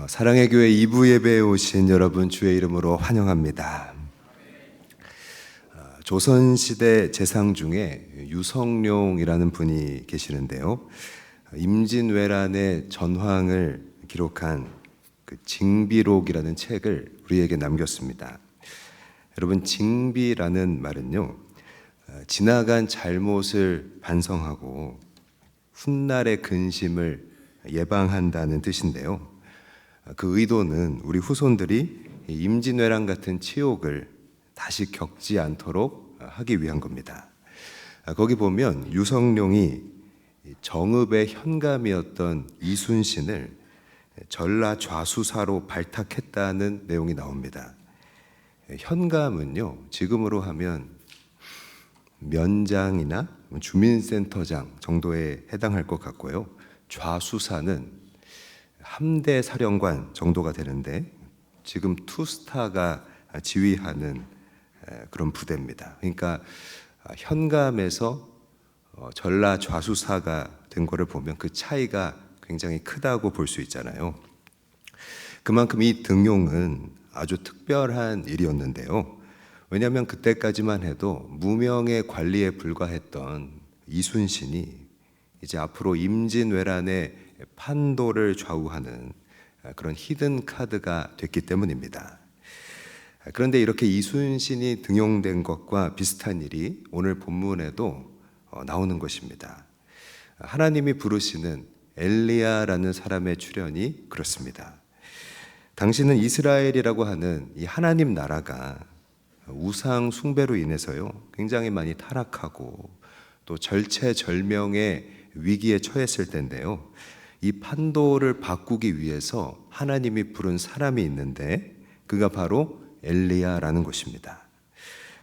사랑의 교회 2부 예배에 오신 여러분 주의 이름으로 환영합니다. 조선시대 재상 중에 유성룡이라는 분이 계시는데요. 임진왜란의 전황을 기록한 그 징비록이라는 책을 우리에게 남겼습니다. 여러분, 징비라는 말은요, 지나간 잘못을 반성하고 훗날의 근심을 예방한다는 뜻인데요. 그 의도는 우리 후손들이 임진왜란 같은 치욕을 다시 겪지 않도록 하기 위한 겁니다. 거기 보면 유성룡이 정읍의 현감이었던 이순신을 전라 좌수사로 발탁했다는 내용이 나옵니다. 현감은요, 지금으로 하면 면장이나 주민센터장 정도에 해당할 것 같고요. 좌수사는 함대 사령관 정도가 되는데 지금 투스타가 지휘하는 그런 부대입니다. 그러니까 현감에서 전라 좌수사가 된 거를 보면 그 차이가 굉장히 크다고 볼 수 있잖아요. 그만큼 이 등용은 아주 특별한 일이었는데요. 왜냐하면 그때까지만 해도 무명의 관리에 불과했던 이순신이 이제 앞으로 임진왜란의 판도를 좌우하는 그런 히든 카드가 됐기 때문입니다. 그런데 이렇게 이순신이 등용된 것과 비슷한 일이 오늘 본문에도 나오는 것입니다. 하나님이 부르시는 엘리야라는 사람의 출현이 그렇습니다. 당시는 이스라엘이라고 하는 이 하나님 나라가 우상 숭배로 인해서요, 굉장히 많이 타락하고 또 절체절명의 위기에 처했을 때인데요. 이 판도를 바꾸기 위해서 하나님이 부른 사람이 있는데 그가 바로 엘리야라는 것입니다.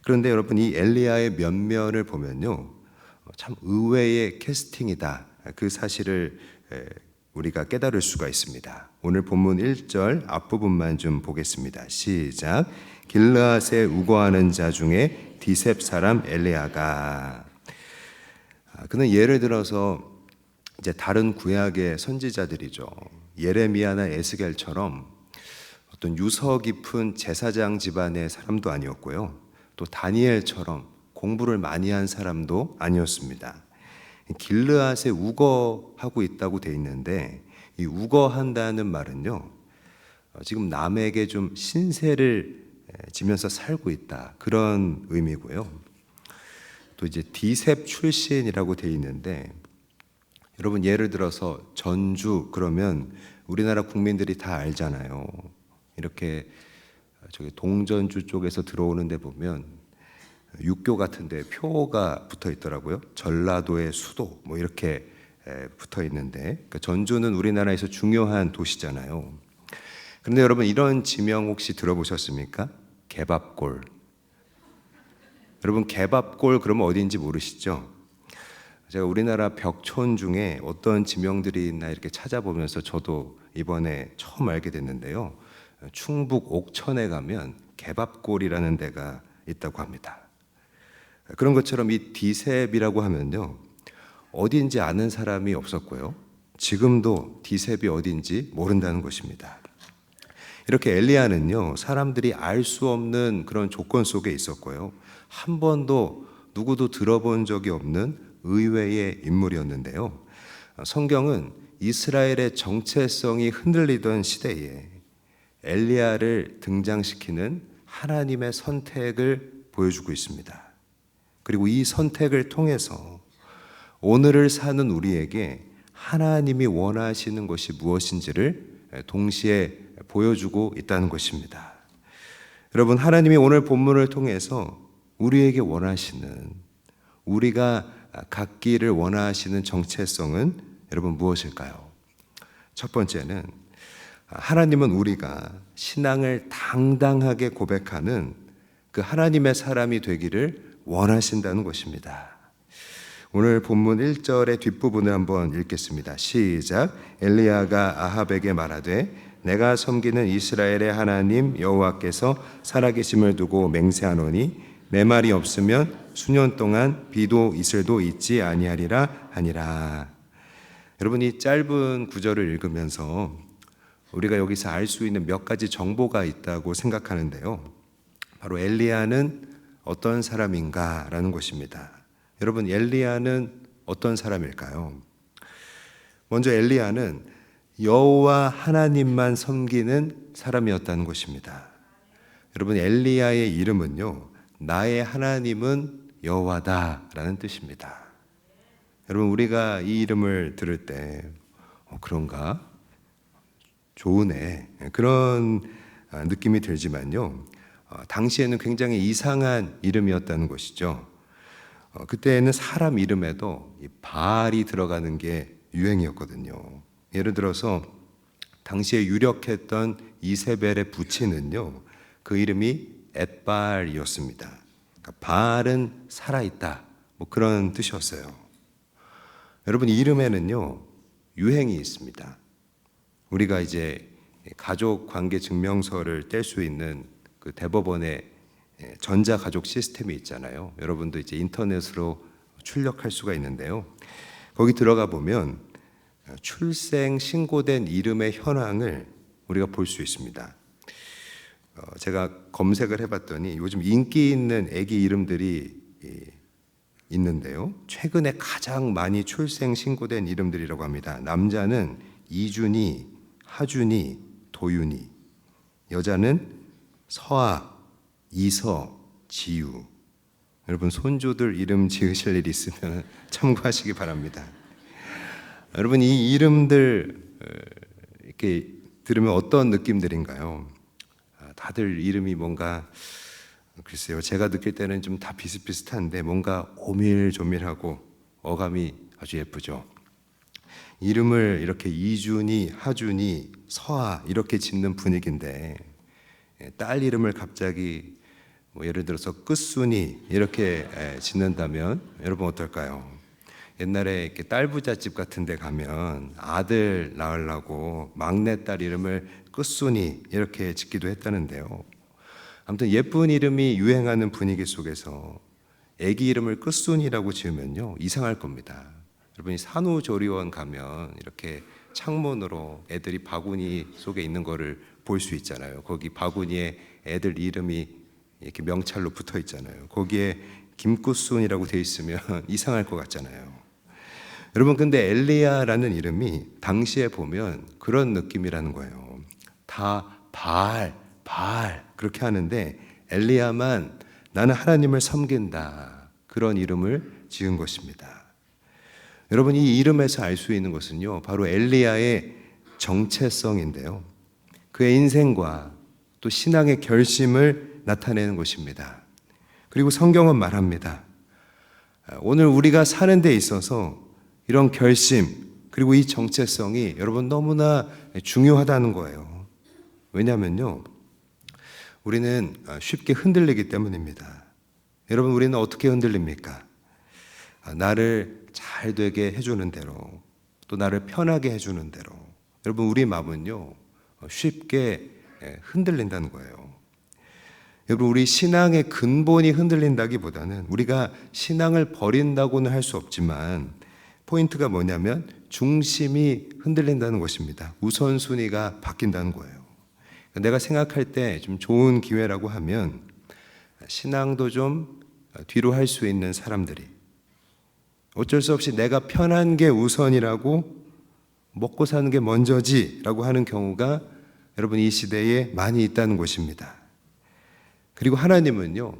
그런데 여러분, 이 엘리야의 면면을 보면요, 참 의외의 캐스팅이다. 그 사실을 우리가 깨달을 수가 있습니다. 오늘 본문 1절 앞부분만 좀 보겠습니다. 시작. 길르앗에 우거하는 자 중에 디셉 사람 엘리야가, 그는 예를 들어서 이제 다른 구약의 선지자들이죠. 예레미야나 에스겔처럼 어떤 유서 깊은 제사장 집안의 사람도 아니었고요. 또 다니엘처럼 공부를 많이 한 사람도 아니었습니다. 길르앗에 우거하고 있다고 돼 있는데 이 우거한다는 말은요, 지금 남에게 좀 신세를 지면서 살고 있다, 그런 의미고요. 또 이제 디셉 출신이라고 돼 있는데, 여러분 예를 들어서 전주 그러면 우리나라 국민들이 다 알잖아요. 이렇게 저기 동전주 쪽에서 들어오는데 보면 육교 같은데 표가 붙어 있더라고요. 전라도의 수도 뭐 이렇게 붙어 있는데, 그러니까 전주는 우리나라에서 중요한 도시잖아요. 그런데 여러분, 이런 지명 혹시 들어보셨습니까? 개밥골. 여러분, 개밥골 그러면 어디인지 모르시죠? 제가 우리나라 벽촌 중에 어떤 지명들이 있나 이렇게 찾아보면서 저도 이번에 처음 알게 됐는데요. 충북 옥천에 가면 개밥골이라는 데가 있다고 합니다. 그런 것처럼 이 디셉이라고 하면요, 어딘지 아는 사람이 없었고요. 지금도 디셉이 어딘지 모른다는 것입니다. 이렇게 엘리야는요, 사람들이 알 수 없는 그런 조건 속에 있었고요. 한 번도 누구도 들어본 적이 없는 의외의 인물이었는데요. 성경은 이스라엘의 정체성이 흔들리던 시대에 엘리야를 등장시키는 하나님의 선택을 보여주고 있습니다. 그리고 이 선택을 통해서 오늘을 사는 우리에게 하나님이 원하시는 것이 무엇인지를 동시에 보여주고 있다는 것입니다. 여러분, 하나님이 오늘 본문을 통해서 우리에게 원하시는, 우리가 갖기를 원하시는 정체성은 여러분 무엇일까요? 첫 번째는 하나님은 우리가 신앙을 당당하게 고백하는 그 하나님의 사람이 되기를 원하신다는 것입니다. 오늘 본문 1절의 뒷부분을 한번 읽겠습니다. 시작. 엘리야가 아합에게 말하되 내가 섬기는 이스라엘의 하나님 여호와께서 살아계심을 두고 맹세하노니 내 말이 없으면 수년 동안 비도 이슬도 있지 아니하리라 하니라. 여러분, 이 짧은 구절을 읽으면서 우리가 여기서 알 수 있는 몇 가지 정보가 있다고 생각하는데요. 바로 엘리야는 어떤 사람인가라는 것입니다. 여러분, 엘리야는 어떤 사람일까요? 먼저 엘리야는 여호와 하나님만 섬기는 사람이었다는 것입니다. 여러분, 엘리야의 이름은요, 나의 하나님은 여호와다라는 뜻입니다. 여러분, 우리가 이 이름을 들을 때 그런가? 좋으네. 그런 느낌이 들지만요. 당시에는 굉장히 이상한 이름이었다는 것이죠. 그때는 사람 이름에도 이 바알이 들어가는 게 유행이었거든요. 예를 들어서 당시에 유력했던 이세벨의 부친은요, 그 이름이 엣바알이었습니다. 그러니까 바알은 살아있다, 뭐 그런 뜻이었어요. 여러분, 이름에는요 유행이 있습니다. 우리가 이제 가족 관계 증명서를 뗄 수 있는 그 대법원의 전자가족 시스템이 있잖아요. 여러분도 이제 인터넷으로 출력할 수가 있는데요. 거기 들어가 보면 출생 신고된 이름의 현황을 우리가 볼 수 있습니다. 제가 검색을 해봤더니 요즘 인기 있는 아기 이름들이 있는데요. 최근에 가장 많이 출생 신고된 이름들이라고 합니다. 남자는 이준이, 하준이, 도윤이, 여자는 서아, 이서, 지유. 여러분, 손주들 이름 지으실 일 있으면 참고하시기 바랍니다. 여러분, 이 이름들 이렇게 들으면 어떤 느낌들인가요? 다들 이름이 뭔가, 글쎄요, 제가 느낄 때는 좀 다 비슷비슷한데 뭔가 오밀조밀하고 어감이 아주 예쁘죠. 이름을 이렇게 이준이, 하준이, 서아 이렇게 짓는 분위기인데 딸 이름을 갑자기 뭐 예를 들어서 끝순이 이렇게 짓는다면 여러분 어떨까요? 옛날에 이렇게 딸 부잣집 같은 데 가면 아들 낳으려고 막내딸 이름을 끝순이 이렇게 짓기도 했다는데요. 아무튼 예쁜 이름이 유행하는 분위기 속에서 아기 이름을 끝순이라고 지으면요 이상할 겁니다. 여러분이 산후조리원 가면 이렇게 창문으로 애들이 바구니 속에 있는 거를 볼 수 있잖아요. 거기 바구니에 애들 이름이 이렇게 명찰로 붙어 있잖아요. 거기에 김구순이라고 돼 있으면 이상할 것 같잖아요. 여러분, 근데 엘리야라는 이름이 당시에 보면 그런 느낌이라는 거예요. 다 바알 그렇게 하는데 엘리야만 나는 하나님을 섬긴다, 그런 이름을 지은 것입니다. 여러분, 이 이름에서 알 수 있는 것은요 바로 엘리야의 정체성인데요, 그의 인생과 또 신앙의 결심을 나타내는 것입니다. 그리고 성경은 말합니다. 오늘 우리가 사는 데 있어서 이런 결심 그리고 이 정체성이 여러분 너무나 중요하다는 거예요. 왜냐하면요 우리는 쉽게 흔들리기 때문입니다. 여러분, 우리는 어떻게 흔들립니까? 나를 잘 되게 해주는 대로, 또 나를 편하게 해주는 대로. 여러분, 우리 마음은요 쉽게 흔들린다는 거예요. 여러분, 우리 신앙의 근본이 흔들린다기보다는 우리가 신앙을 버린다고는 할 수 없지만 포인트가 뭐냐면 중심이 흔들린다는 것입니다. 우선순위가 바뀐다는 거예요. 내가 생각할 때 좀 좋은 기회라고 하면 신앙도 좀 뒤로 할 수 있는 사람들이 어쩔 수 없이 내가 편한 게 우선이라고, 먹고 사는 게 먼저지라고 하는 경우가 여러분 이 시대에 많이 있다는 것입니다. 그리고 하나님은요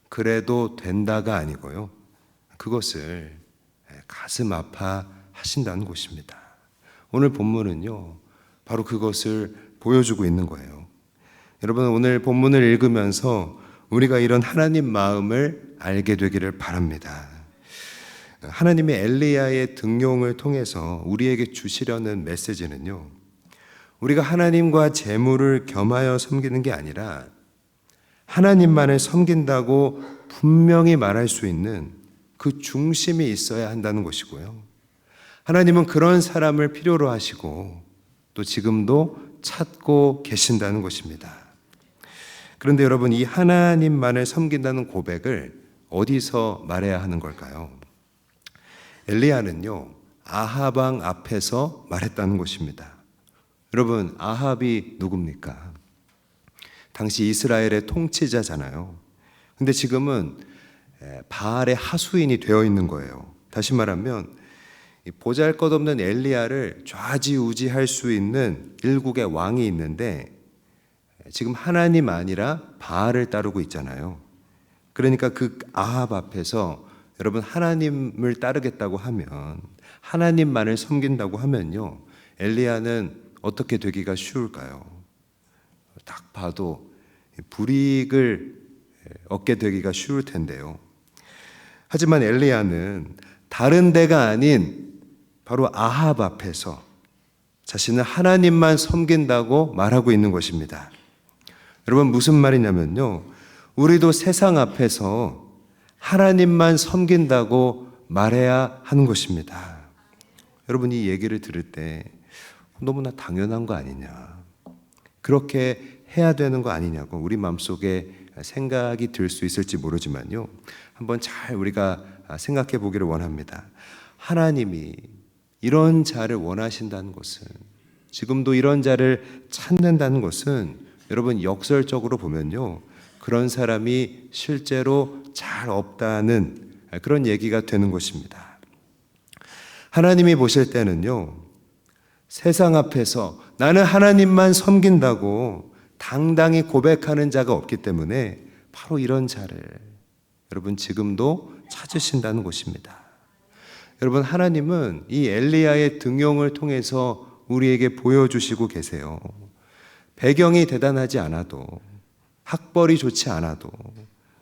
그래도 된다가 아니고요 그것을 가슴 아파 하신다는 것입니다. 오늘 본문은요 바로 그것을 보여주고 있는 거예요. 여러분, 오늘 본문을 읽으면서 우리가 이런 하나님 마음을 알게 되기를 바랍니다. 하나님의 엘리야의 등용을 통해서 우리에게 주시려는 메시지는요 우리가 하나님과 재물을 겸하여 섬기는 게 아니라 하나님만을 섬긴다고 분명히 말할 수 있는 그 중심이 있어야 한다는 것이고요, 하나님은 그런 사람을 필요로 하시고 또 지금도 찾고 계신다는 것입니다. 그런데 여러분, 이 하나님만을 섬긴다는 고백을 어디서 말해야 하는 걸까요? 엘리야는요 아합 왕 앞에서 말했다는 것입니다. 여러분, 아합이 누굽니까? 당시 이스라엘의 통치자잖아요. 근데 지금은 바알의 하수인이 되어 있는 거예요. 다시 말하면 보잘것없는 엘리야를 좌지우지할 수 있는 일국의 왕이 있는데 지금 하나님 아니라 바알을 따르고 있잖아요. 그러니까 그 아합 앞에서 여러분, 하나님을 따르겠다고 하면, 하나님만을 섬긴다고 하면요, 엘리야는 어떻게 되기가 쉬울까요? 딱 봐도 불이익을 얻게 되기가 쉬울 텐데요. 하지만 엘리야는 다른 데가 아닌 바로 아합 앞에서 자신은 하나님만 섬긴다고 말하고 있는 것입니다. 여러분, 무슨 말이냐면요, 우리도 세상 앞에서 하나님만 섬긴다고 말해야 하는 것입니다. 여러분, 이 얘기를 들을 때 너무나 당연한 거 아니냐, 그렇게 해야 되는 거 아니냐고 우리 마음속에 생각이 들 수 있을지 모르지만요, 한번 잘 우리가 생각해 보기를 원합니다. 하나님이 이런 자를 원하신다는 것은, 지금도 이런 자를 찾는다는 것은, 여러분, 역설적으로 보면요, 그런 사람이 실제로 잘 없다는 그런 얘기가 되는 것입니다. 하나님이 보실 때는요, 세상 앞에서 나는 하나님만 섬긴다고 당당히 고백하는 자가 없기 때문에 바로 이런 자를 여러분 지금도 찾으신다는 것입니다. 여러분, 하나님은 이 엘리야의 등용을 통해서 우리에게 보여주시고 계세요. 배경이 대단하지 않아도, 학벌이 좋지 않아도,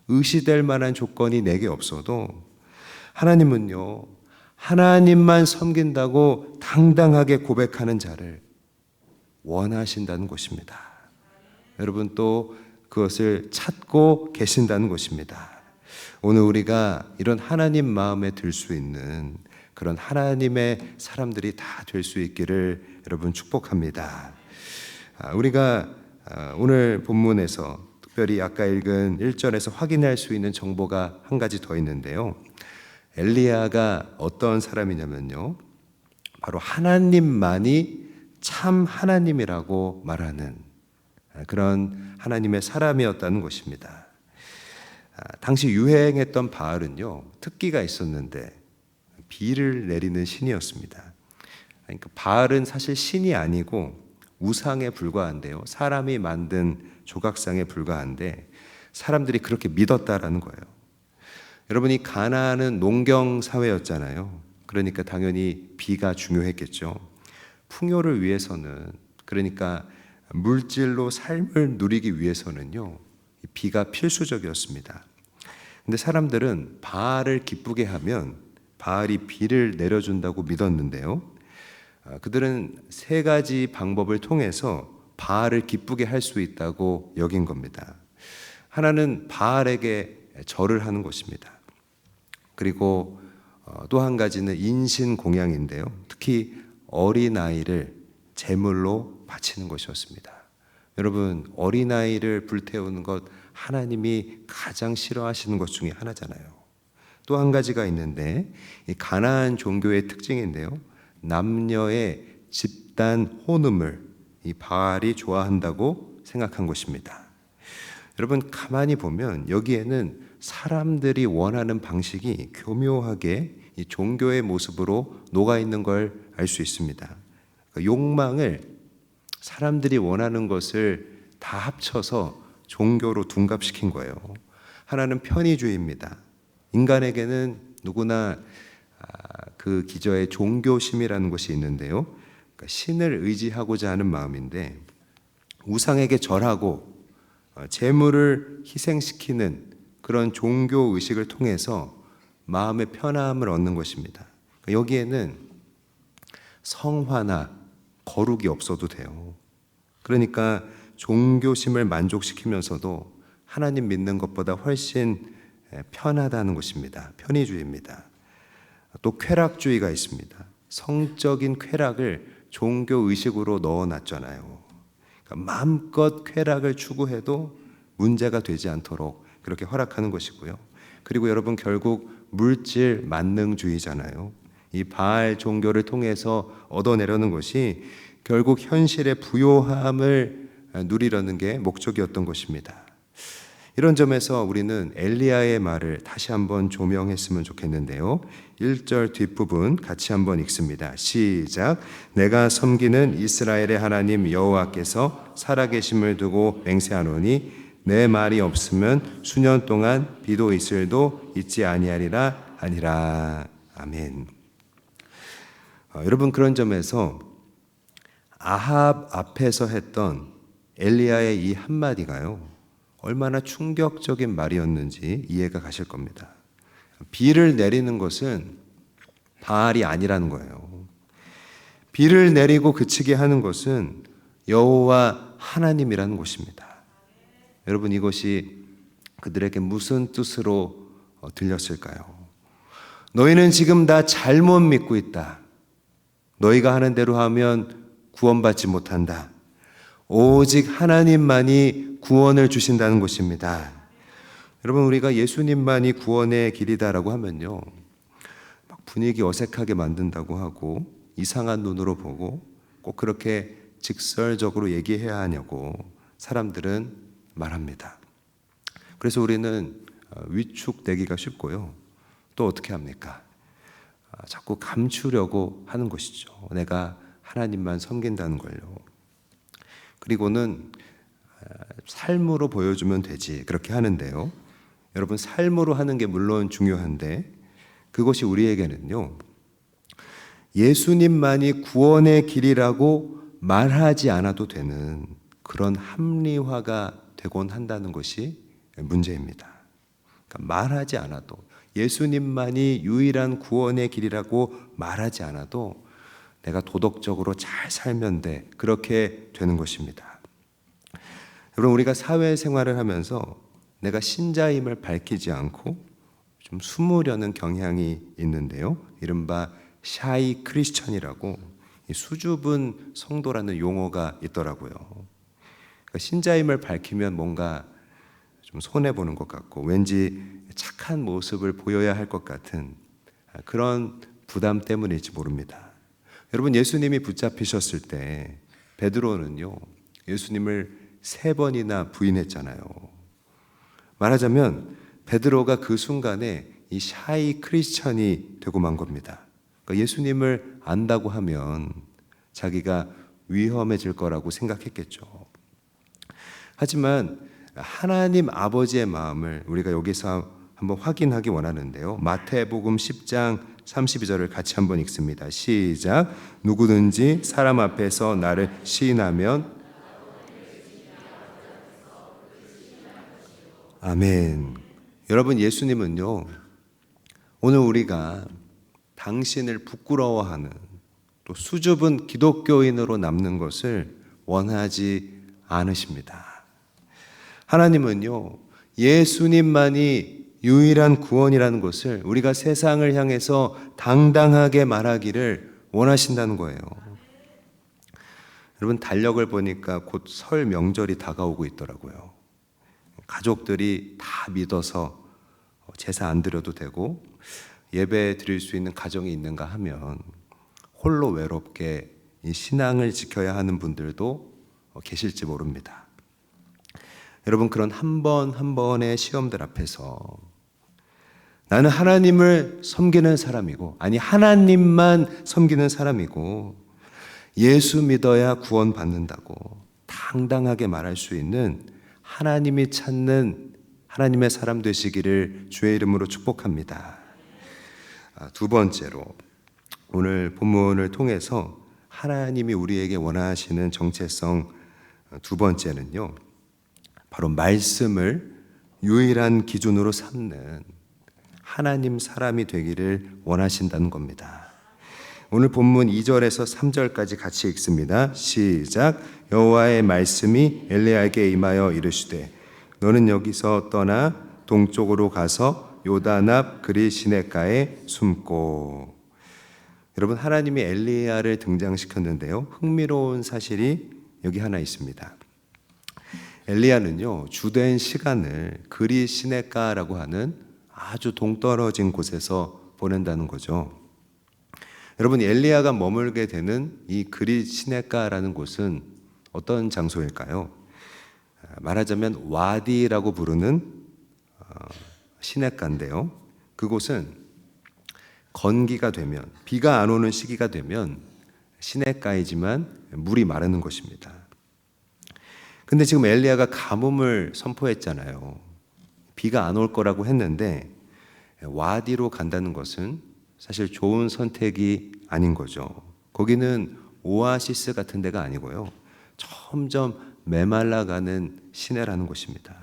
의시될 만한 조건이 내게 없어도 하나님은요, 하나님만 섬긴다고 당당하게 고백하는 자를 원하신다는 것입니다. 여러분, 또 그것을 찾고 계신다는 것입니다. 오늘 우리가 이런 하나님 마음에 들 수 있는 그런 하나님의 사람들이 다 될 수 있기를 여러분 축복합니다. 우리가 오늘 본문에서 특별히 아까 읽은 1절에서 확인할 수 있는 정보가 한 가지 더 있는데요, 엘리야가 어떤 사람이냐면요, 바로 하나님만이 참 하나님이라고 말하는 그런 하나님의 사람이었다는 것입니다. 당시 유행했던 바알은요, 특기가 있었는데 비를 내리는 신이었습니다. 그러니까 바알은 사실 신이 아니고 우상에 불과한데요, 사람이 만든 조각상에 불과한데 사람들이 그렇게 믿었다라는 거예요. 여러분이 가나안은 농경 사회였잖아요. 그러니까 당연히 비가 중요했겠죠. 풍요를 위해서는, 그러니까 물질로 삶을 누리기 위해서는요, 비가 필수적이었습니다. 근데 사람들은 바알을 기쁘게 하면 바알이 비를 내려준다고 믿었는데요, 그들은 세 가지 방법을 통해서 바알을 기쁘게 할 수 있다고 여긴 겁니다. 하나는 바알에게 절을 하는 것입니다. 그리고 또 한 가지는 인신공양인데요, 특히 어린아이를 제물로 바치는 것이었습니다. 여러분, 어린아이를 불태우는 것 하나님이 가장 싫어하시는 것 중에 하나잖아요. 또 한 가지가 있는데, 이 가나안 종교의 특징인데요, 남녀의 집단 혼음을 이 바알이 좋아한다고 생각한 것입니다. 여러분, 가만히 보면 여기에는 사람들이 원하는 방식이 교묘하게 이 종교의 모습으로 녹아 있는 걸 알 수 있습니다. 그러니까 욕망을, 사람들이 원하는 것을 다 합쳐서 종교로 둔갑시킨 거예요. 하나는 편의주의입니다. 인간에게는 누구나 그 기저에 종교심이라는 것이 있는데요, 그러니까 신을 의지하고자 하는 마음인데 우상에게 절하고 재물을 희생시키는 그런 종교 의식을 통해서 마음의 편함을 얻는 것입니다. 여기에는 성화나 거룩이 없어도 돼요. 그러니까 종교심을 만족시키면서도 하나님 믿는 것보다 훨씬 편하다는 것입니다. 편의주의입니다. 또 쾌락주의가 있습니다. 성적인 쾌락을 종교 의식으로 넣어놨잖아요. 그러니까 마음껏 쾌락을 추구해도 문제가 되지 않도록 그렇게 허락하는 것이고요. 그리고 여러분, 결국 물질 만능주의잖아요. 이 바알 종교를 통해서 얻어내려는 것이 결국 현실의 부요함을 누리려는 게 목적이었던 것입니다. 이런 점에서 우리는 엘리야의 말을 다시 한번 조명했으면 좋겠는데요. 1절 뒷부분 같이 한번 읽습니다. 시작. 내가 섬기는 이스라엘의 하나님 여호와께서 살아계심을 두고 맹세하노니 내 말이 없으면 수년 동안 비도 이슬도 있지 아니하리라 하니라. 아멘. 여러분, 그런 점에서 아합 앞에서 했던 엘리야의 이 한마디가요, 얼마나 충격적인 말이었는지 이해가 가실 겁니다. 비를 내리는 것은 바알이 아니라는 거예요. 비를 내리고 그치게 하는 것은 여호와 하나님이라는 것입니다. 여러분, 이것이 그들에게 무슨 뜻으로 들렸을까요? 너희는 지금 다 잘못 믿고 있다. 너희가 하는 대로 하면 구원받지 못한다. 오직 하나님만이 구원을 주신다는 것입니다. 여러분, 우리가 예수님만이 구원의 길이다라고 하면요, 막 분위기 어색하게 만든다고 하고 이상한 눈으로 보고 꼭 그렇게 직설적으로 얘기해야 하냐고 사람들은 말합니다. 그래서 우리는 위축되기가 쉽고요. 또 어떻게 합니까? 자꾸 감추려고 하는 것이죠. 내가 하나님만 섬긴다는 걸요. 그리고는 삶으로 보여주면 되지, 그렇게 하는데요. 여러분, 삶으로 하는 게 물론 중요한데 그것이 우리에게는요, 예수님만이 구원의 길이라고 말하지 않아도 되는 그런 합리화가 되곤 한다는 것이 문제입니다. 그러니까 말하지 않아도, 예수님만이 유일한 구원의 길이라고 말하지 않아도 내가 도덕적으로 잘 살면 돼, 그렇게 되는 것입니다. 여러분, 우리가 사회생활을 하면서 내가 신자임을 밝히지 않고 좀 숨으려는 경향이 있는데요. 이른바 샤이 크리스천이라고, 수줍은 성도라는 용어가 있더라고요. 그러니까 신자임을 밝히면 뭔가 좀 손해보는 것 같고 왠지 착한 모습을 보여야 할 것 같은 그런 부담 때문일지 모릅니다. 여러분, 예수님이 붙잡히셨을 때 베드로는요, 예수님을 3번이나 부인했잖아요. 말하자면 베드로가 그 순간에 이 샤이 크리스천이 되고 만 겁니다. 그러니까 예수님을 안다고 하면 자기가 위험해질 거라고 생각했겠죠. 하지만 하나님 아버지의 마음을 우리가 여기서 한번 확인하기 원하는데요. 마태복음 10장 32절을 같이 한번 읽습니다. 시작. 누구든지 사람 앞에서 나를 시인하면, 아멘. 여러분, 예수님은요, 오늘 우리가 당신을 부끄러워하는, 또 수줍은 기독교인으로 남는 것을 원하지 않으십니다. 하나님은요, 예수님만이 유일한 구원이라는 것을 우리가 세상을 향해서 당당하게 말하기를 원하신다는 거예요. 여러분, 달력을 보니까 곧 설 명절이 다가오고 있더라고요. 가족들이 다 믿어서 제사 안 드려도 되고 예배 드릴 수 있는 가정이 있는가 하면 홀로 외롭게 이 신앙을 지켜야 하는 분들도 계실지 모릅니다. 여러분, 그런 한 번 한 번의 시험들 앞에서 나는 하나님을 섬기는 사람이고, 아니 하나님만 섬기는 사람이고, 예수 믿어야 구원받는다고 당당하게 말할 수 있는 하나님이 찾는 하나님의 사람 되시기를 주의 이름으로 축복합니다. 두 번째로, 오늘 본문을 통해서 하나님이 우리에게 원하시는 정체성 두 번째는요, 바로 말씀을 유일한 기준으로 삼는 하나님 사람이 되기를 원하신다는 겁니다. 오늘 본문 2절에서 3절까지 같이 읽습니다. 시작. 여호와의 말씀이 엘리야에게 임하여 이르시되 너는 여기서 떠나 동쪽으로 가서 요단 앞 그리 시냇가에 숨고. 여러분, 하나님이 엘리야를 등장시켰는데요, 흥미로운 사실이 여기 하나 있습니다. 엘리야는요, 주된 시간을 그리 시냇가라고 하는 아주 동떨어진 곳에서 보낸다는 거죠. 여러분, 엘리야가 머물게 되는 이 그릿 시내가라는 곳은 어떤 장소일까요? 말하자면 와디라고 부르는 시내가인데요. 그곳은 건기가 되면, 비가 안 오는 시기가 되면 시내가이지만 물이 마르는 곳입니다. 근데 지금 엘리야가 가뭄을 선포했잖아요. 비가 안 올 거라고 했는데 와디로 간다는 것은 사실 좋은 선택이 아닌 거죠. 거기는 오아시스 같은 데가 아니고요, 점점 메말라가는 시내라는 곳입니다.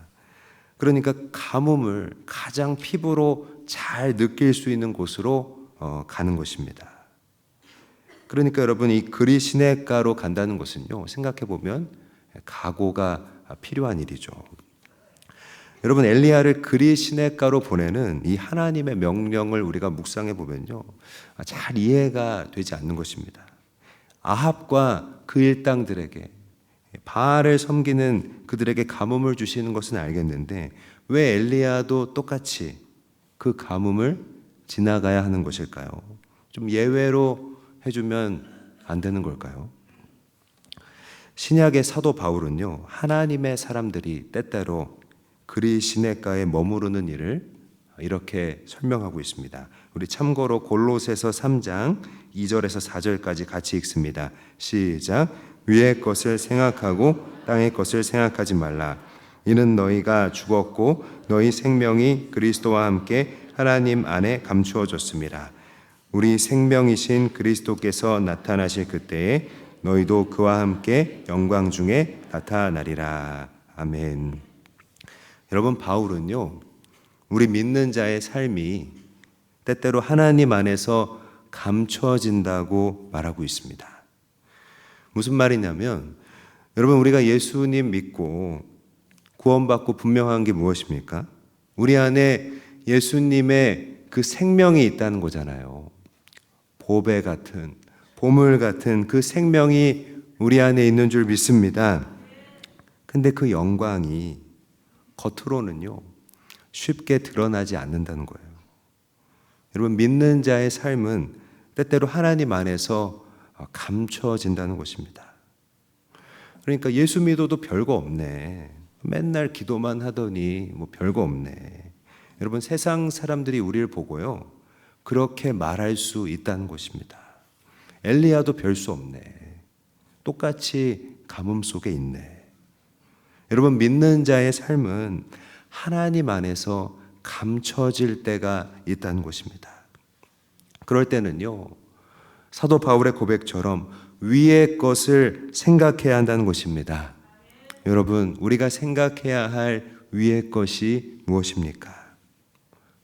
그러니까 가뭄을 가장 피부로 잘 느낄 수 있는 곳으로 가는 것입니다. 그러니까 여러분, 이 그릿 시내가로 간다는 것은요, 생각해 보면 각오가 필요한 일이죠. 여러분, 엘리야를 그릿 시내가로 보내는 이 하나님의 명령을 우리가 묵상해 보면요, 잘 이해가 되지 않는 것입니다. 아합과 그 일당들에게, 바알을 섬기는 그들에게 가뭄을 주시는 것은 알겠는데 왜 엘리야도 똑같이 그 가뭄을 지나가야 하는 것일까요? 좀 예외로 해주면 안 되는 걸까요? 신약의 사도 바울은요, 하나님의 사람들이 때때로 그릿 시내가에 머무르는 일을 이렇게 설명하고 있습니다. 우리 참고로 골로새서 3장 2절에서 4절까지 같이 읽습니다. 시작. 위의 것을 생각하고 땅의 것을 생각하지 말라. 이는 너희가 죽었고 너희 생명이 그리스도와 함께 하나님 안에 감추어졌습니다. 우리 생명이신 그리스도께서 나타나실 그때에 너희도 그와 함께 영광 중에 나타나리라. 아멘. 여러분, 바울은요, 우리 믿는 자의 삶이 때때로 하나님 안에서 감춰진다고 말하고 있습니다. 무슨 말이냐면, 여러분, 우리가 예수님 믿고 구원받고 분명한 게 무엇입니까? 우리 안에 예수님의 그 생명이 있다는 거잖아요. 보배 같은, 보물 같은 그 생명이 우리 안에 있는 줄 믿습니다. 근데 그 영광이 겉으로는요, 쉽게 드러나지 않는다는 거예요. 여러분, 믿는 자의 삶은 때때로 하나님 안에서 감춰진다는 것입니다. 그러니까 예수 믿어도 별거 없네, 맨날 기도만 하더니 뭐 별거 없네. 여러분, 세상 사람들이 우리를 보고요, 그렇게 말할 수 있다는 것입니다. 엘리야도 별 수 없네, 똑같이 가뭄 속에 있네. 여러분, 믿는 자의 삶은 하나님 안에서 감춰질 때가 있다는 것입니다. 그럴 때는요, 사도 바울의 고백처럼 위의 것을 생각해야 한다는 것입니다. 여러분, 우리가 생각해야 할 위의 것이 무엇입니까?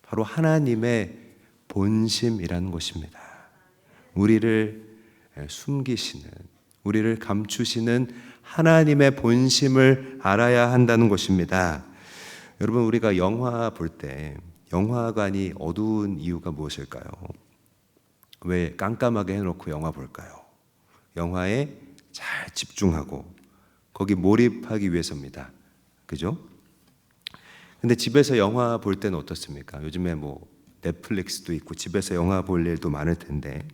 바로 하나님의 본심이라는 것입니다. 우리를 숨기시는, 우리를 감추시는 하나님의 본심을 알아야 한다는 것입니다. 여러분, 우리가 영화 볼 때 영화관이 어두운 이유가 무엇일까요? 왜 깜깜하게 해놓고 영화 볼까요? 영화에 잘 집중하고 거기 몰입하기 위해서입니다. 그죠? 근데 집에서 영화 볼 때는 어떻습니까? 요즘에 뭐 넷플릭스도 있고 집에서 영화 볼 일도 많을 텐데,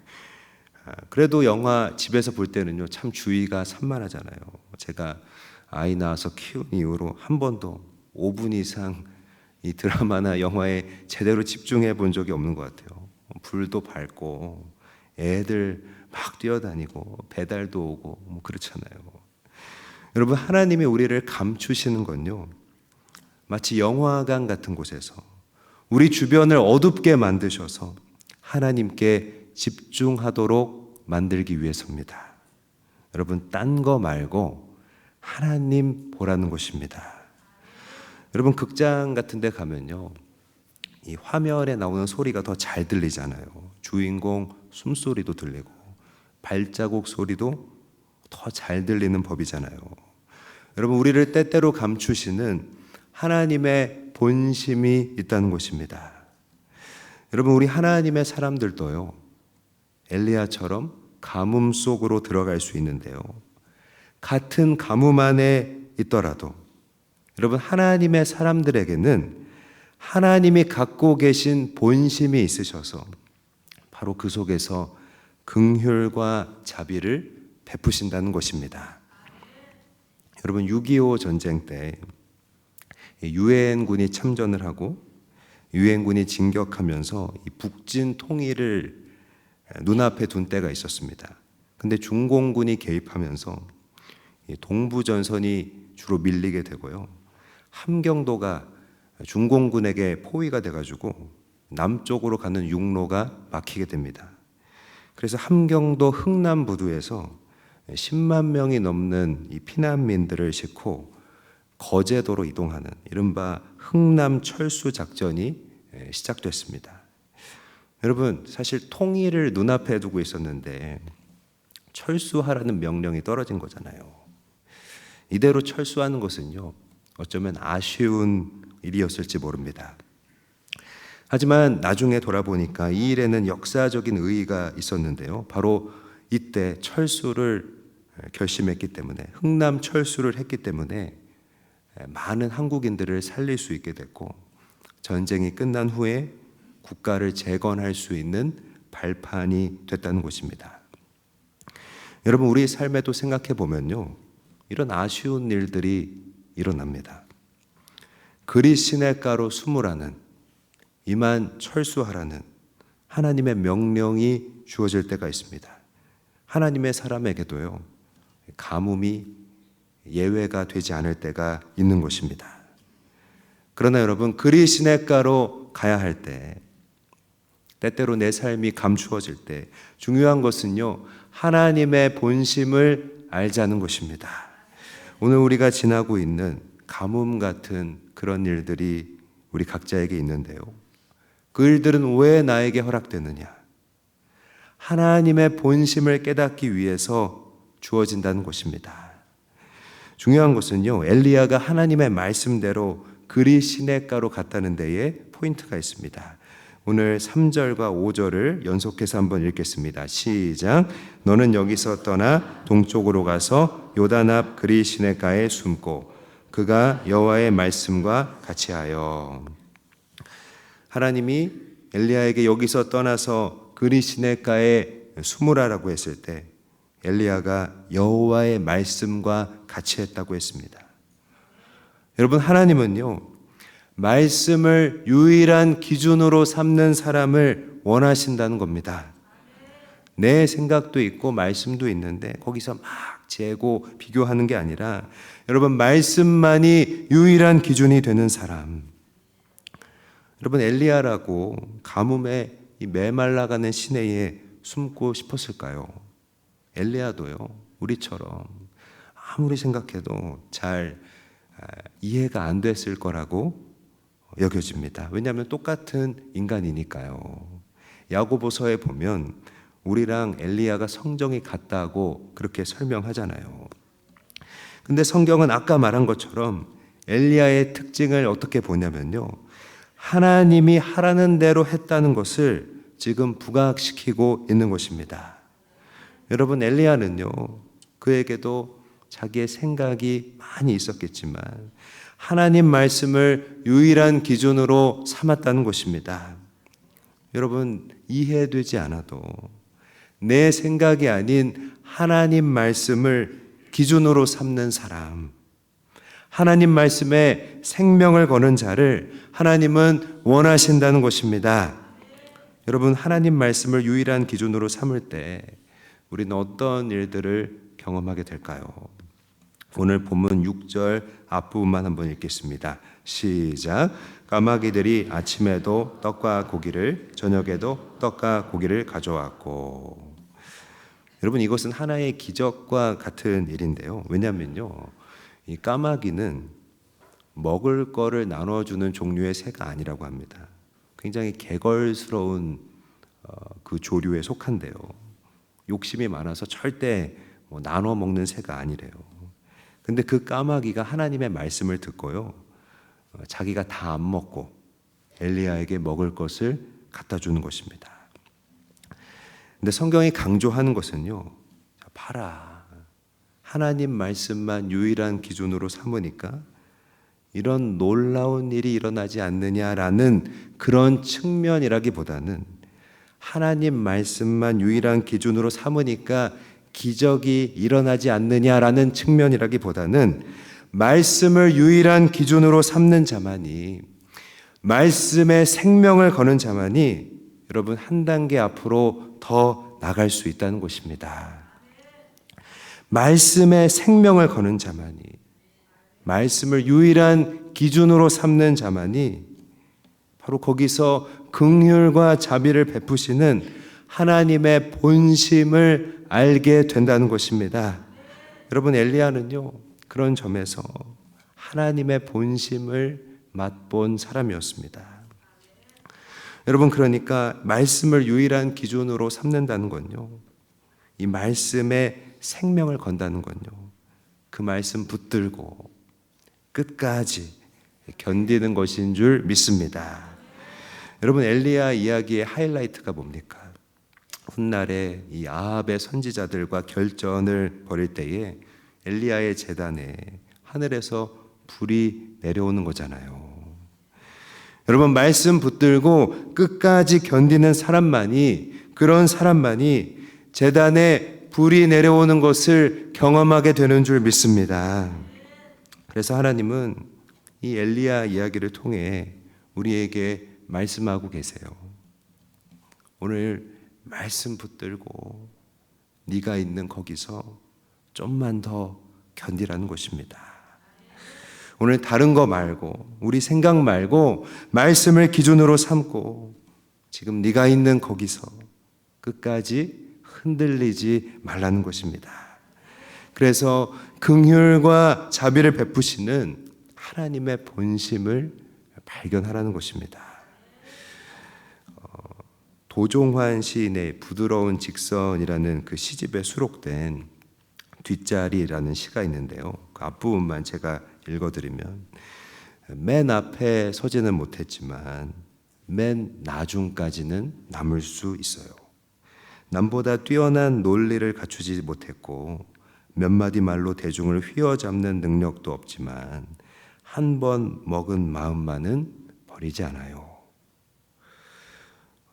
그래도 영화 집에서 볼 때는요, 참 주의가 산만하잖아요. 제가 아이 낳아서 키운 이후로 한 번도 5분 이상 이 드라마나 영화에 제대로 집중해 본 적이 없는 것 같아요. 불도 밝고 애들 막 뛰어다니고 배달도 오고 뭐 그렇잖아요. 여러분, 하나님이 우리를 감추시는 건요, 마치 영화관 같은 곳에서 우리 주변을 어둡게 만드셔서 하나님께 집중하도록 만들기 위해서입니다. 여러분, 딴 거 말고 하나님 보라는 것입니다. 여러분, 극장 같은 데 가면요, 이 화면에 나오는 소리가 더 잘 들리잖아요. 주인공 숨소리도 들리고 발자국 소리도 더 잘 들리는 법이잖아요. 여러분, 우리를 때때로 감추시는 하나님의 본심이 있다는 것입니다. 여러분, 우리 하나님의 사람들도요, 엘리야처럼 가뭄 속으로 들어갈 수 있는데요, 같은 가뭄 안에 있더라도 여러분, 하나님의 사람들에게는 하나님이 갖고 계신 본심이 있으셔서 바로 그 속에서 긍휼과 자비를 베푸신다는 것입니다. 여러분 6.25 전쟁 때 유엔군이 참전을 하고 유엔군이 진격하면서 이 북진 통일을 눈앞에 둔 때가 있었습니다. 근데 중공군이 개입하면서 동부 전선이 주로 밀리게 되고요. 함경도가 중공군에게 포위가 돼가지고 남쪽으로 가는 육로가 막히게 됩니다. 그래서 함경도 흥남부두에서 10만 명이 넘는 이 피난민들을 싣고 거제도로 이동하는 이른바 흥남 철수 작전이 시작됐습니다. 여러분, 사실 통일을 눈앞에 두고 있었는데 철수하라는 명령이 떨어진 거잖아요. 이대로 철수하는 것은요, 어쩌면 아쉬운 일이었을지 모릅니다. 하지만 나중에 돌아보니까 이 일에는 역사적인 의의가 있었는데요. 바로 이때 철수를 결심했기 때문에, 흥남 철수를 했기 때문에 많은 한국인들을 살릴 수 있게 됐고, 전쟁이 끝난 후에 국가를 재건할 수 있는 발판이 됐다는 것입니다. 여러분, 우리 삶에도 생각해 보면요, 이런 아쉬운 일들이 일어납니다. 그리 시냇가로 숨으라는, 이만 철수하라는 하나님의 명령이 주어질 때가 있습니다. 하나님의 사람에게도요, 가뭄이 예외가 되지 않을 때가 있는 것입니다. 그러나 여러분, 그리 시냇가로 가야 할 때, 때때로 내 삶이 감추어질 때 중요한 것은요, 하나님의 본심을 알자는 것입니다. 오늘 우리가 지나고 있는 가뭄 같은 그런 일들이 우리 각자에게 있는데요, 그 일들은 왜 나에게 허락되느냐? 하나님의 본심을 깨닫기 위해서 주어진다는 것입니다. 중요한 것은요, 엘리야가 하나님의 말씀대로 그리 시냇가로 갔다는 데에 포인트가 있습니다. 오늘 3절과 5절을 연속해서 한번 읽겠습니다. 시작. 너는 여기서 떠나 동쪽으로 가서 요단 앞 그리 시냇가에 숨고 그가 여호와의 말씀과 같이 하여. 하나님이 엘리야에게 여기서 떠나서 그리 시냇가에 숨으라라고 했을 때 엘리야가 여호와의 말씀과 같이 했다고 했습니다. 여러분, 하나님은요, 말씀을 유일한 기준으로 삼는 사람을 원하신다는 겁니다. 내 생각도 있고 말씀도 있는데 거기서 막 재고 비교하는 게 아니라 여러분, 말씀만이 유일한 기준이 되는 사람. 여러분, 엘리야라고 가뭄에 이 메말라가는 시내에 숨고 싶었을까요? 엘리야도요, 우리처럼 아무리 생각해도 잘 이해가 안 됐을 거라고 여겨집니다. 왜냐하면 똑같은 인간이니까요. 야고보서에 보면 우리랑 엘리야가 성정이 같다고 그렇게 설명하잖아요. 근데 성경은 아까 말한 것처럼 엘리야의 특징을 어떻게 보냐면요, 하나님이 하라는 대로 했다는 것을 지금 부각시키고 있는 것입니다. 여러분, 엘리야는요, 그에게도 자기의 생각이 많이 있었겠지만 하나님 말씀을 유일한 기준으로 삼았다는 것입니다. 여러분, 이해되지 않아도 내 생각이 아닌 하나님 말씀을 기준으로 삼는 사람, 하나님 말씀에 생명을 거는 자를 하나님은 원하신다는 것입니다. 여러분, 하나님 말씀을 유일한 기준으로 삼을 때 우리는 어떤 일들을 경험하게 될까요? 오늘 본문 6절 앞부분만 한번 읽겠습니다. 시작. 까마귀들이 아침에도 떡과 고기를, 저녁에도 떡과 고기를 가져왔고. 여러분, 이것은 하나의 기적과 같은 일인데요. 왜냐하면요, 이 까마귀는 먹을 거를 나눠주는 종류의 새가 아니라고 합니다. 굉장히 개걸스러운 그 조류에 속한데요, 욕심이 많아서 절대 나눠 먹는 새가 아니래요. 근데 그 까마귀가 하나님의 말씀을 듣고요, 자기가 다 안 먹고 엘리야에게 먹을 것을 갖다 주는 것입니다. 근데 성경이 강조하는 것은요, 봐라, 하나님 말씀만 유일한 기준으로 삼으니까 이런 놀라운 일이 일어나지 않느냐라는 그런 측면이라기보다는 하나님 말씀만 유일한 기준으로 삼으니까 기적이 일어나지 않느냐라는 측면이라기보다는 말씀을 유일한 기준으로 삼는 자만이, 말씀에 생명을 거는 자만이 여러분 한 단계 앞으로 더 나갈 수 있다는 것입니다. 말씀에 생명을 거는 자만이, 말씀을 유일한 기준으로 삼는 자만이 바로 거기서 긍휼과 자비를 베푸시는 하나님의 본심을 알게 된다는 것입니다. 여러분, 엘리야는요, 그런 점에서 하나님의 본심을 맛본 사람이었습니다. 여러분, 그러니까 말씀을 유일한 기준으로 삼는다는 건요, 이 말씀에 생명을 건다는 건요, 그 말씀 붙들고 끝까지 견디는 것인 줄 믿습니다. 여러분, 엘리야 이야기의 하이라이트가 뭡니까? 훗날에 이 아합의 선지자들과 결전을 벌일 때에 엘리야의 제단에 하늘에서 불이 내려오는 거잖아요. 여러분, 말씀 붙들고 끝까지 견디는 사람만이, 그런 사람만이 제단에 불이 내려오는 것을 경험하게 되는 줄 믿습니다. 그래서 하나님은 이 엘리야 이야기를 통해 우리에게 말씀하고 계세요. 오늘 말씀 붙들고 네가 있는 거기서 좀만 더 견디라는 것입니다. 오늘 다른 거 말고, 우리 생각 말고 말씀을 기준으로 삼고 지금 네가 있는 거기서 끝까지 흔들리지 말라는 것입니다. 그래서 긍휼과 자비를 베푸시는 하나님의 본심을 발견하라는 것입니다. 도종환 시인의 부드러운 직선이라는 그 시집에 수록된 뒷자리라는 시가 있는데요. 그 앞부분만 제가 읽어드리면, 맨 앞에 서지는 못했지만 맨 나중까지는 남을 수 있어요. 남보다 뛰어난 논리를 갖추지 못했고 몇 마디 말로 대중을 휘어잡는 능력도 없지만 한 번 먹은 마음만은 버리지 않아요.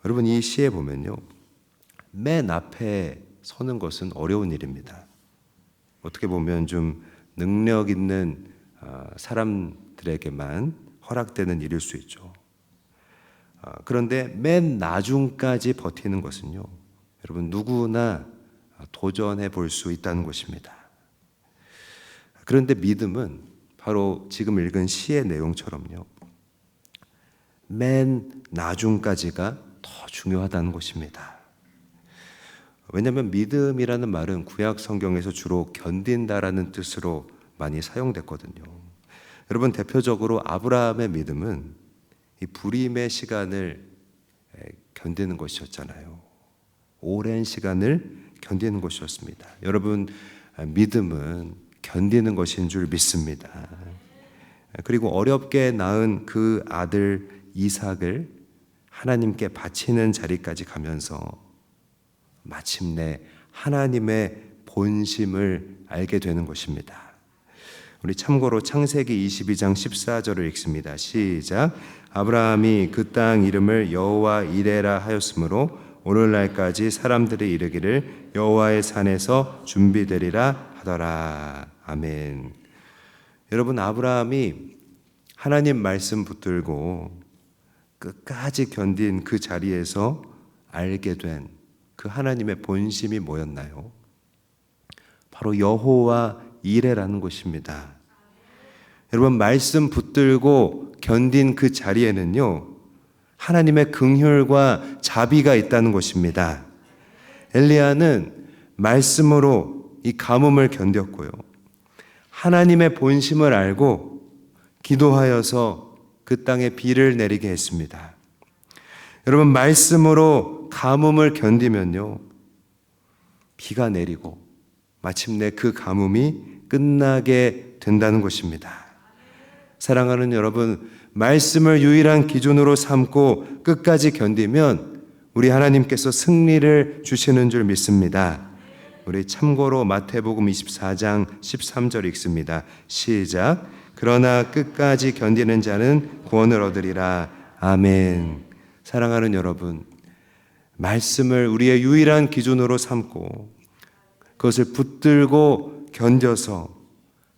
여러분, 이 시에 보면요, 맨 앞에 서는 것은 어려운 일입니다. 어떻게 보면 좀 능력 있는 사람들에게만 허락되는 일일 수 있죠. 그런데 맨 나중까지 버티는 것은요, 여러분 누구나 도전해 볼 수 있다는 것입니다. 그런데 믿음은 바로 지금 읽은 시의 내용처럼요, 맨 나중까지가 더 중요하다는 것입니다. 왜냐하면 믿음이라는 말은 구약 성경에서 주로 견딘다라는 뜻으로 많이 사용됐거든요. 여러분, 대표적으로 아브라함의 믿음은 이 불임의 시간을 견디는 것이었잖아요. 오랜 시간을 견디는 것이었습니다. 여러분, 믿음은 견디는 것인 줄 믿습니다. 그리고 어렵게 낳은 그 아들 이삭을 하나님께 바치는 자리까지 가면서 마침내 하나님의 본심을 알게 되는 것입니다. 우리 참고로 창세기 22장 14절을 읽습니다. 시작. 아브라함이 그 땅 이름을 여호와 이레라 하였으므로 오늘날까지 사람들이 이르기를 여호와의 산에서 준비되리라 하더라. 아멘. 여러분, 아브라함이 하나님 말씀 붙들고 끝까지 견딘 그 자리에서 알게 된 그 하나님의 본심이 뭐였나요? 바로 여호와 이레라는 것입니다. 여러분, 말씀 붙들고 견딘 그 자리에는요, 하나님의 긍휼과 자비가 있다는 것입니다. 엘리야는 말씀으로 이 가뭄을 견뎠고요, 하나님의 본심을 알고 기도하여서 그 땅에 비를 내리게 했습니다. 여러분, 말씀으로 가뭄을 견디면요, 비가 내리고 마침내 그 가뭄이 끝나게 된다는 것입니다. 사랑하는 여러분, 말씀을 유일한 기준으로 삼고 끝까지 견디면 우리 하나님께서 승리를 주시는 줄 믿습니다. 우리 참고로 마태복음 24장 13절 읽습니다. 시작. 그러나 끝까지 견디는 자는 구원을 얻으리라. 아멘. 사랑하는 여러분, 말씀을 우리의 유일한 기준으로 삼고 그것을 붙들고 견뎌서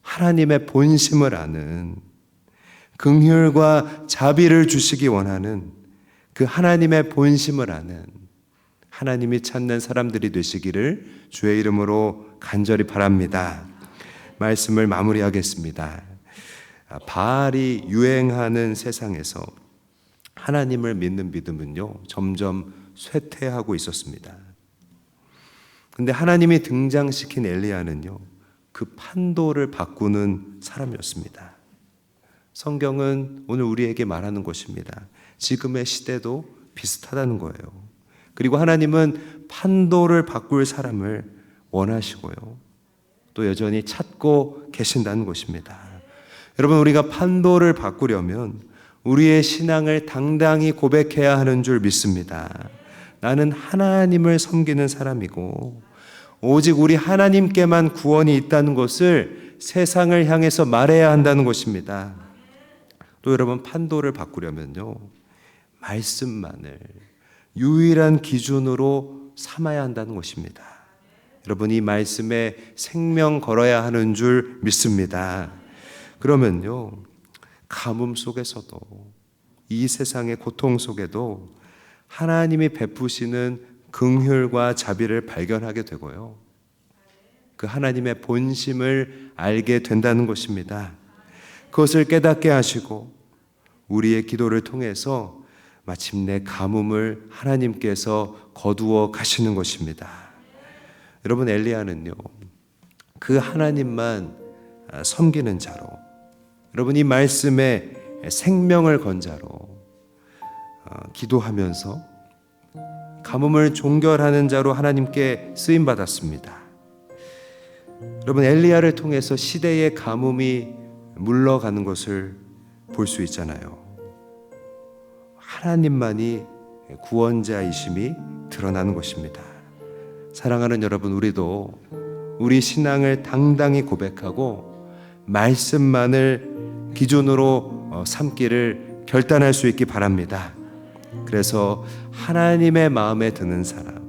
하나님의 본심을 아는, 긍휼과 자비를 주시기 원하는 그 하나님의 본심을 아는 하나님이 찾는 사람들이 되시기를 주의 이름으로 간절히 바랍니다. 말씀을 마무리하겠습니다. 바알이 유행하는 세상에서 하나님을 믿는 믿음은요, 점점 쇠퇴하고 있었습니다. 근데 하나님이 등장시킨 엘리야는요, 그 판도를 바꾸는 사람이었습니다. 성경은 오늘 우리에게 말하는 것입니다. 지금의 시대도 비슷하다는 거예요. 그리고 하나님은 판도를 바꿀 사람을 원하시고요, 또 여전히 찾고 계신다는 것입니다. 여러분, 우리가 판도를 바꾸려면 우리의 신앙을 당당히 고백해야 하는 줄 믿습니다. 나는 하나님을 섬기는 사람이고 오직 우리 하나님께만 구원이 있다는 것을 세상을 향해서 말해야 한다는 것입니다. 또 여러분, 판도를 바꾸려면요, 말씀만을 유일한 기준으로 삼아야 한다는 것입니다. 여러분, 이 말씀에 생명 걸어야 하는 줄 믿습니다. 그러면요, 가뭄 속에서도, 이 세상의 고통 속에도 하나님이 베푸시는 긍휼과 자비를 발견하게 되고요, 그 하나님의 본심을 알게 된다는 것입니다. 그것을 깨닫게 하시고 우리의 기도를 통해서 마침내 가뭄을 하나님께서 거두어 가시는 것입니다. 여러분, 엘리야는요, 그 하나님만 섬기는 자로, 여러분, 이 말씀에 생명을 건 자로 기도하면서 가뭄을 종결하는 자로 하나님께 쓰임 받았습니다. 여러분, 엘리야를 통해서 시대의 가뭄이 물러가는 것을 볼 수 있잖아요. 하나님만이 구원자이심이 드러나는 것입니다. 사랑하는 여러분, 우리도 우리 신앙을 당당히 고백하고 말씀만을 기준으로 삼기를 결단할 수 있기 바랍니다. 그래서 하나님의 마음에 드는 사람,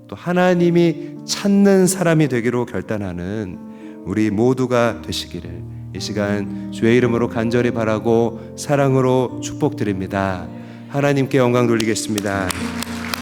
또 하나님이 찾는 사람이 되기로 결단하는 우리 모두가 되시기를 이 시간 주의 이름으로 간절히 바라고 사랑으로 축복드립니다. 하나님께 영광 돌리겠습니다.